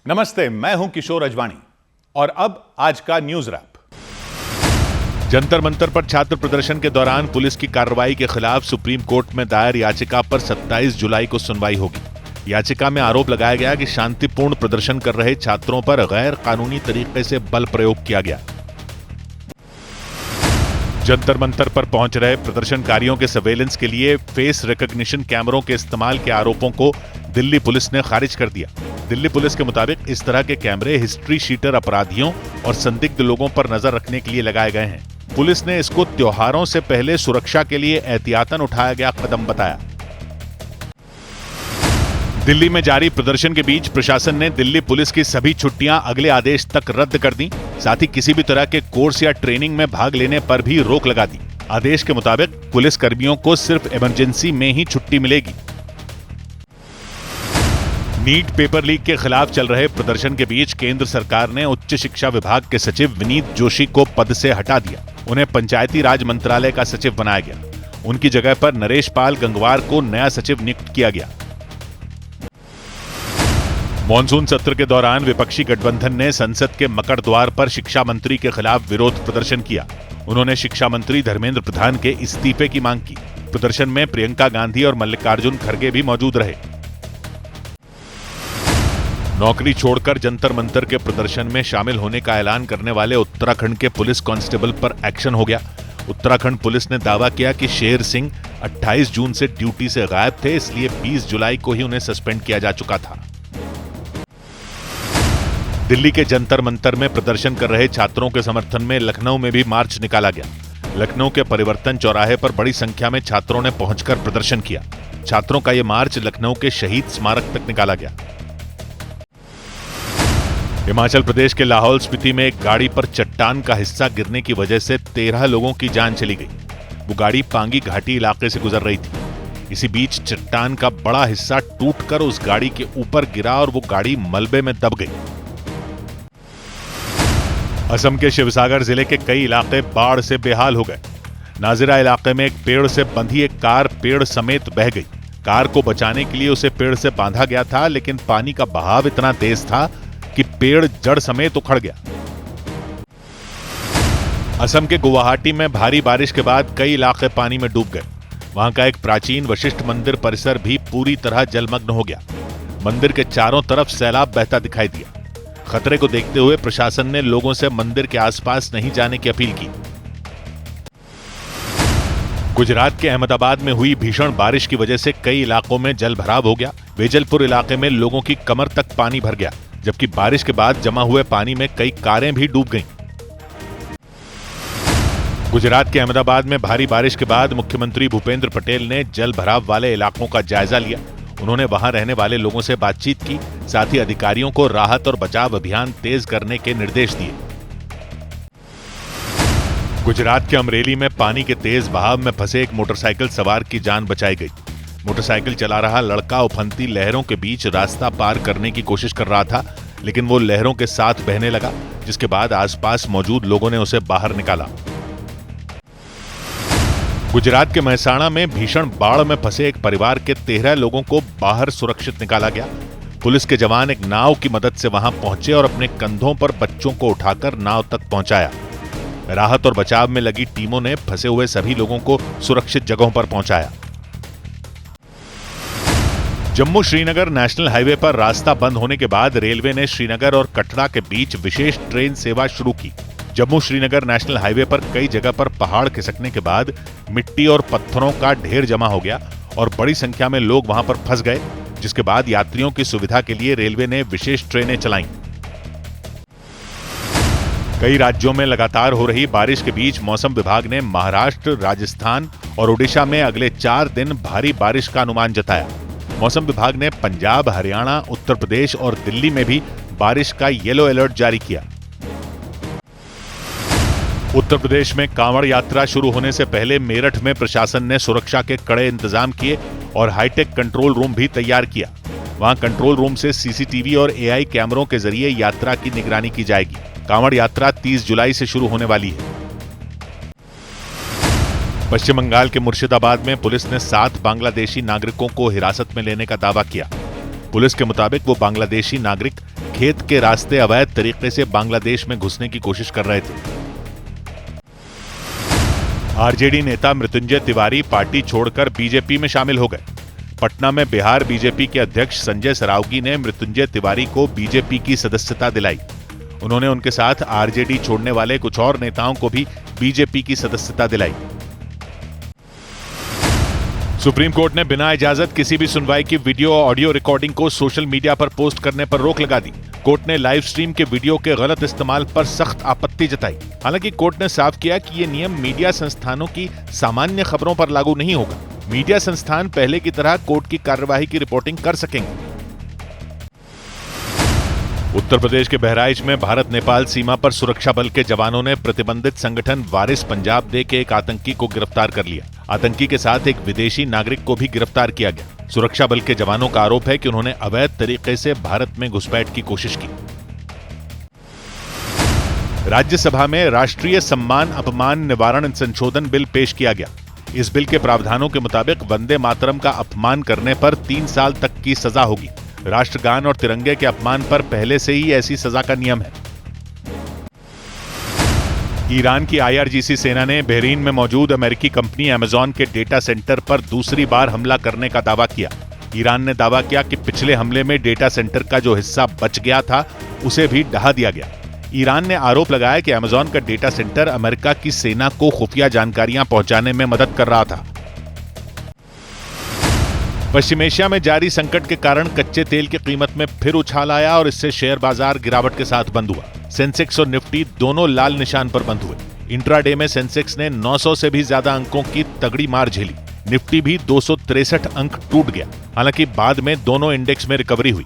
नमस्ते, मैं हूं किशोर अजवाणी और अब आज का न्यूज रैप। जंतर मंतर पर छात्र प्रदर्शन के दौरान पुलिस की कार्रवाई के खिलाफ सुप्रीम कोर्ट में दायर याचिका पर 27 जुलाई को सुनवाई होगी। याचिका में आरोप लगाया गया कि शांतिपूर्ण प्रदर्शन कर रहे छात्रों पर गैर कानूनी तरीके से बल प्रयोग किया गया। जंतर मंतर पर पहुंच रहे प्रदर्शनकारियों के सर्वेलेंस के लिए फेस रिकॉग्निशन कैमरों के इस्तेमाल के आरोपों को दिल्ली पुलिस ने खारिज कर दिया। दिल्ली पुलिस के मुताबिक इस तरह के कैमरे हिस्ट्री शीटर अपराधियों और संदिग्ध लोगों पर नजर रखने के लिए लगाए गए हैं। पुलिस ने इसको त्योहारों से पहले सुरक्षा के लिए एहतियातन उठाया गया कदम बताया। दिल्ली में जारी प्रदर्शन के बीच प्रशासन ने दिल्ली पुलिस की सभी छुट्टियां अगले आदेश तक रद्द कर दी। साथ ही किसी भी तरह के कोर्स या ट्रेनिंग में भाग लेने पर भी रोक लगा दी। आदेश के मुताबिक पुलिस कर्मियों को सिर्फ इमरजेंसी में ही छुट्टी मिलेगी। नीट पेपर लीक के खिलाफ चल रहे प्रदर्शन के बीच केंद्र सरकार ने उच्च शिक्षा विभाग के सचिव विनीत जोशी को पद से हटा दिया। उन्हें पंचायती राज मंत्रालय का सचिव बनाया गया। उनकी जगह पर नरेश पाल गंगवार को नया सचिव नियुक्त किया गया। मॉनसून सत्र के दौरान विपक्षी गठबंधन ने संसद के मकर द्वार पर शिक्षा मंत्री के खिलाफ विरोध प्रदर्शन किया। उन्होंने शिक्षा मंत्री धर्मेंद्र प्रधान के इस्तीफे की मांग की। प्रदर्शन में प्रियंका गांधी और मल्लिकार्जुन खड़गे भी मौजूद रहे। नौकरी छोड़कर जंतर मंतर के प्रदर्शन में शामिल होने का ऐलान करने वाले उत्तराखंड के पुलिस कांस्टेबल पर एक्शन हो गया। उत्तराखंड पुलिस ने दावा किया कि शेर सिंह 28 जून से ड्यूटी से गायब थे, इसलिए 20 जुलाई को ही उन्हें सस्पेंड किया जा चुका था। दिल्ली के जंतर मंतर में प्रदर्शन कर रहे छात्रों के समर्थन में लखनऊ में भी मार्च निकाला गया। लखनऊ के परिवर्तन चौराहे पर बड़ी संख्या में छात्रों ने पहुंचकर प्रदर्शन किया। छात्रों का यह मार्च लखनऊ के शहीद स्मारक तक निकाला गया। हिमाचल प्रदेश के लाहौल स्पीति में एक गाड़ी पर चट्टान का हिस्सा गिरने की वजह से 13 लोगों की जान चली गई। वो गाड़ी पांगी घाटी इलाके से गुजर रही थी। इसी बीच चट्टान का बड़ा हिस्सा टूटकर उस गाड़ी के ऊपर गिरा और वो गाड़ी मलबे में दब गई। असम के शिवसागर जिले के कई इलाके बाढ़ से बेहाल हो गए। नाजिरा इलाके में एक पेड़ से बंधी एक कार पेड़ समेत बह गई। कार को बचाने के लिए उसे पेड़ से बांधा गया था, लेकिन पानी का बहाव इतना तेज था कि पेड़ जड़ समेत उखड़ गया। असम के गुवाहाटी में भारी बारिश के बाद कई इलाके पानी में डूब गए। वहां का एक प्राचीन वशिष्ठ मंदिर परिसर भी पूरी तरह जलमग्न हो गया। मंदिर के चारों तरफ सैलाब बहता दिखाई दिया। खतरे को देखते हुए प्रशासन ने लोगों से मंदिर के आसपास नहीं जाने की अपील की। गुजरात के अहमदाबाद में हुई भीषण बारिश की वजह से कई इलाकों में जलभराव हो गया। वेजलपुर इलाके में लोगों की कमर तक पानी भर गया, जबकि बारिश के बाद जमा हुए पानी में कई कारें भी डूब गईं। गुजरात के अहमदाबाद में भारी बारिश के बाद मुख्यमंत्री भूपेंद्र पटेल ने जल भराव वाले इलाकों का जायजा लिया। उन्होंने वहां रहने वाले लोगों से बातचीत की, साथ ही अधिकारियों को राहत और बचाव अभियान तेज करने के निर्देश दिए। गुजरात के अमरेली में पानी के तेज बहाव में फंसे एक मोटरसाइकिल सवार की जान बचाई गई। मोटरसाइकिल चला रहा लड़का उफनती लहरों के बीच रास्ता पार करने की कोशिश कर रहा था, लेकिन वो लहरों के साथ बहने लगा, जिसके बाद आसपास मौजूद लोगों ने उसे बाहर निकाला। गुजरात के महसाणा में भीषण बाढ़ में फंसे एक परिवार के 13 लोगों को बाहर सुरक्षित निकाला गया। पुलिस के जवान एक नाव की मदद से वहां पहुंचे और अपने कंधों पर बच्चों को उठाकर नाव तक पहुंचाया। राहत और बचाव में लगी टीमों ने फंसे हुए सभी लोगों को सुरक्षित जगहों पर पहुंचाया। जम्मू श्रीनगर नेशनल हाईवे पर रास्ता बंद होने के बाद रेलवे ने श्रीनगर और कटरा के बीच विशेष ट्रेन सेवा शुरू की। जम्मू श्रीनगर नेशनल हाईवे पर कई जगह पर पहाड़ खिसकने के बाद मिट्टी और पत्थरों का ढेर जमा हो गया और बड़ी संख्या में लोग वहां पर फंस गए, जिसके बाद यात्रियों की सुविधा के लिए रेलवे ने विशेष ट्रेनें चलाईं। कई राज्यों में लगातार हो रही बारिश के बीच मौसम विभाग ने महाराष्ट्र, राजस्थान और ओडिशा में अगले 4 दिन भारी बारिश का अनुमान जताया। मौसम विभाग ने पंजाब, हरियाणा, उत्तर प्रदेश और दिल्ली में भी बारिश का येलो अलर्ट जारी किया। उत्तर प्रदेश में कांवड़ यात्रा शुरू होने से पहले मेरठ में प्रशासन ने सुरक्षा के कड़े इंतजाम किए और हाईटेक कंट्रोल रूम भी तैयार किया। वहां कंट्रोल रूम से सीसीटीवी और एआई कैमरों के जरिए यात्रा की निगरानी की जाएगी। कांवड़ यात्रा 30 जुलाई से शुरू होने वाली है। पश्चिम बंगाल के मुर्शिदाबाद में पुलिस ने 7 बांग्लादेशी नागरिकों को हिरासत में लेने का दावा किया। पुलिस के मुताबिक वो बांग्लादेशी नागरिक खेत के रास्ते अवैध तरीके से बांग्लादेश में घुसने की कोशिश कर रहे थे। आरजेडी नेता मृत्युंजय तिवारी पार्टी छोड़कर बीजेपी में शामिल हो गए। पटना में बिहार बीजेपी के अध्यक्ष संजय सरावगी ने मृत्युंजय तिवारी को बीजेपी की सदस्यता दिलाई। उन्होंने उनके साथ आरजेडी छोड़ने वाले कुछ और नेताओं को भी बीजेपी की सदस्यता दिलाई। सुप्रीम कोर्ट ने बिना इजाजत किसी भी सुनवाई की वीडियो ऑडियो रिकॉर्डिंग को सोशल मीडिया पर पोस्ट करने पर रोक लगा दी। कोर्ट ने लाइव स्ट्रीम के वीडियो के गलत इस्तेमाल पर सख्त आपत्ति जताई। हालांकि कोर्ट ने साफ किया कि यह नियम मीडिया संस्थानों की सामान्य खबरों पर लागू नहीं होगा। मीडिया संस्थान पहले की तरह कोर्ट की कार्यवाही की रिपोर्टिंग कर सकेंगे। उत्तर प्रदेश के बहराइच में भारत नेपाल सीमा पर सुरक्षा बल के जवानों ने प्रतिबंधित संगठन वारिस पंजाब दे के एक आतंकी को गिरफ्तार कर लिया। आतंकी के साथ एक विदेशी नागरिक को भी गिरफ्तार किया गया। सुरक्षा बल के जवानों का आरोप है कि उन्होंने अवैध तरीके से भारत में घुसपैठ की कोशिश की। राज्यसभा में राष्ट्रीय सम्मान अपमान निवारण संशोधन बिल पेश किया गया। इस बिल के प्रावधानों के मुताबिक वंदे मातरम का अपमान करने पर 3 साल तक की सजा होगी। राष्ट्रगान और तिरंगे के अपमान पर पहले से ही ऐसी सजा का नियम है। ईरान की IRGC सेना ने बहरीन में मौजूद अमेरिकी कंपनी अमेजॉन के डेटा सेंटर पर दूसरी बार हमला करने का दावा किया। ईरान ने दावा किया कि पिछले हमले में डेटा सेंटर का जो हिस्सा बच गया था उसे भी ढहा दिया गया। ईरान ने आरोप लगाया कि अमेजॉन का डेटा सेंटर अमेरिका की सेना को खुफिया जानकारियां पहुंचाने में मदद कर रहा था। पश्चिम एशिया में जारी संकट के कारण कच्चे तेल की कीमत में फिर उछाल आया और इससे शेयर बाजार गिरावट के साथ बंद हुआ। सेंसेक्स और निफ्टी दोनों लाल निशान पर बंद हुए। इंट्राडे में सेंसेक्स ने 900 से भी ज्यादा अंकों की तगड़ी मार झेली। निफ्टी भी 263 अंक टूट गया। हालांकि बाद में दोनों इंडेक्स में रिकवरी हुई।